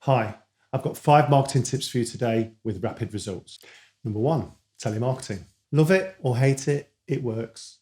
Hi, I've got 5 marketing tips for you today with rapid results. Number 1, telemarketing. Love it or hate it, it works.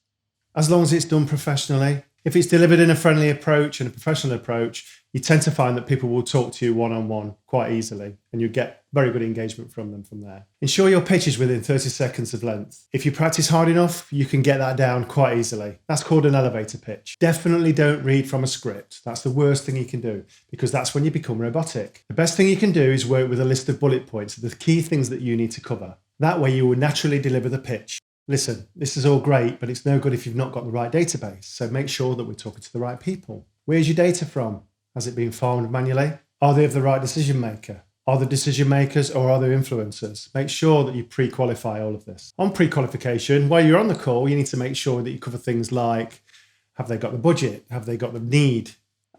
As long as it's done professionally. If it's delivered in a friendly approach and a professional approach, you tend to find that people will talk to you one-on-one quite easily and you get very good engagement from them from there. Ensure your pitch is within 30 seconds of length. If you practice hard enough, you can get that down quite easily. That's called an elevator pitch. Definitely don't read from a script. That's the worst thing you can do because that's when you become robotic. The best thing you can do is work with a list of bullet points, the key things that you need to cover. That way you will naturally deliver the pitch. Listen, this is all great, but it's no good if you've not got the right database. So make sure that we're talking to the right people. Where's your data from? Has it been farmed manually? Are they of the right decision maker? Are they decision makers or are they influencers? Make sure that you pre-qualify all of this. On pre-qualification, while you're on the call, you need to make sure that you cover things like, have they got the budget? Have they got the need?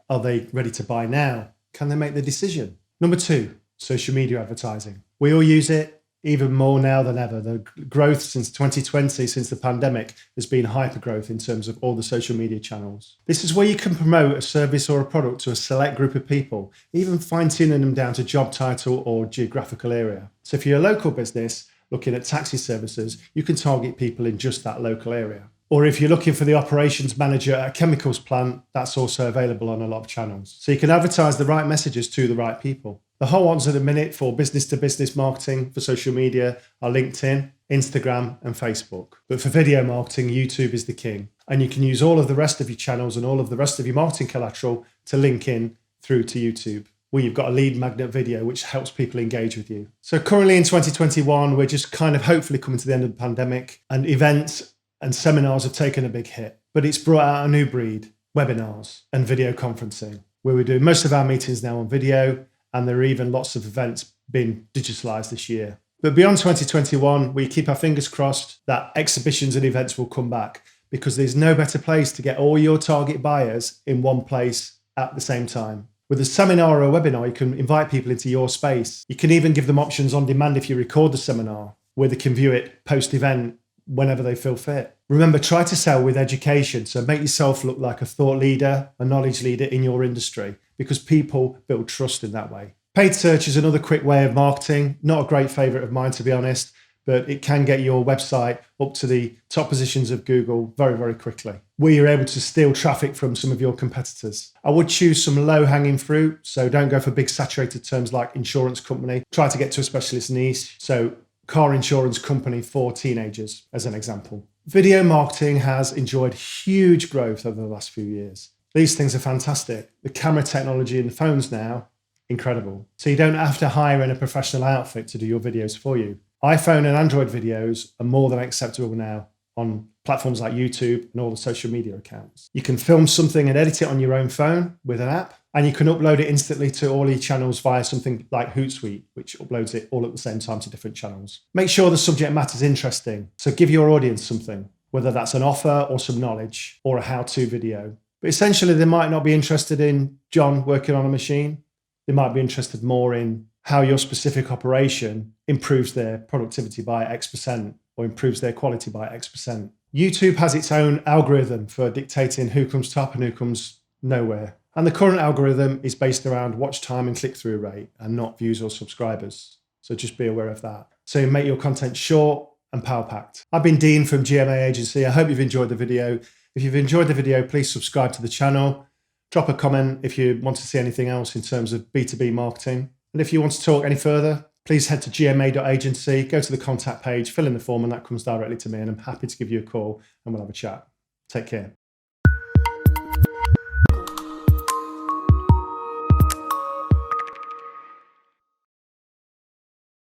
Are they ready to buy now? Can they make the decision? Number 2, social media advertising. We all use it. Even more now than ever. The growth since 2020, since the pandemic, has been hyper growth in terms of all the social media channels. This is where you can promote a service or a product to a select group of people, even fine-tuning them down to job title or geographical area. So if you're a local business looking at taxi services, you can target people in just that local area. Or if you're looking for the operations manager at a chemicals plant, that's also available on a lot of channels. So you can advertise the right messages to the right people. The hot ones at the minute for business-to-business marketing for social media are LinkedIn, Instagram, and Facebook. But for video marketing, YouTube is the king. And you can use all of the rest of your channels and all of the rest of your marketing collateral to link in through to YouTube, where you've got a lead magnet video, which helps people engage with you. So currently in 2021, we're just kind of hopefully coming to the end of the pandemic, and events and seminars have taken a big hit. But it's brought out a new breed, webinars and video conferencing, where we're doing most of our meetings now on video, and there are even lots of events being digitalized this year. But beyond 2021, we keep our fingers crossed that exhibitions and events will come back because there's no better place to get all your target buyers in one place at the same time. With a seminar or a webinar, you can invite people into your space. You can even give them options on demand if you record the seminar, where they can view it post-event whenever they feel fit. Remember, try to sell with education. So make yourself look like a thought leader, a knowledge leader in your industry, because people build trust in that way. Paid search is another quick way of marketing. Not a great favorite of mine, to be honest, but it can get your website up to the top positions of Google very, very quickly, where you're able to steal traffic from some of your competitors. I would choose some low-hanging fruit. So don't go for big saturated terms like insurance company. Try to get to a specialist niche. So car insurance company for teenagers, as an example. Video marketing has enjoyed huge growth over the last few years. These things are fantastic. The camera technology in the phones now, incredible. So you don't have to hire in a professional outfit to do your videos for you. iPhone and Android videos are more than acceptable now on platforms like YouTube and all the social media accounts. You can film something and edit it on your own phone with an app, and you can upload it instantly to all your channels via something like Hootsuite, which uploads it all at the same time to different channels. Make sure the subject matter is interesting. So give your audience something, whether that's an offer or some knowledge or a how-to video. But essentially, they might not be interested in John working on a machine. They might be interested more in how your specific operation improves their productivity by X% or improves their quality by X%. YouTube has its own algorithm for dictating who comes top and who comes nowhere. And the current algorithm is based around watch time and click-through rate and not views or subscribers. So just be aware of that. So make your content short and power-packed. I've been Dean from GMA Agency. I hope you've enjoyed the video. If you've enjoyed the video, please subscribe to the channel. Drop a comment if you want to see anything else in terms of B2B marketing. And if you want to talk any further, please head to gma.agency, go to the contact page, fill in the form, and that comes directly to me. And I'm happy to give you a call and we'll have a chat. Take care.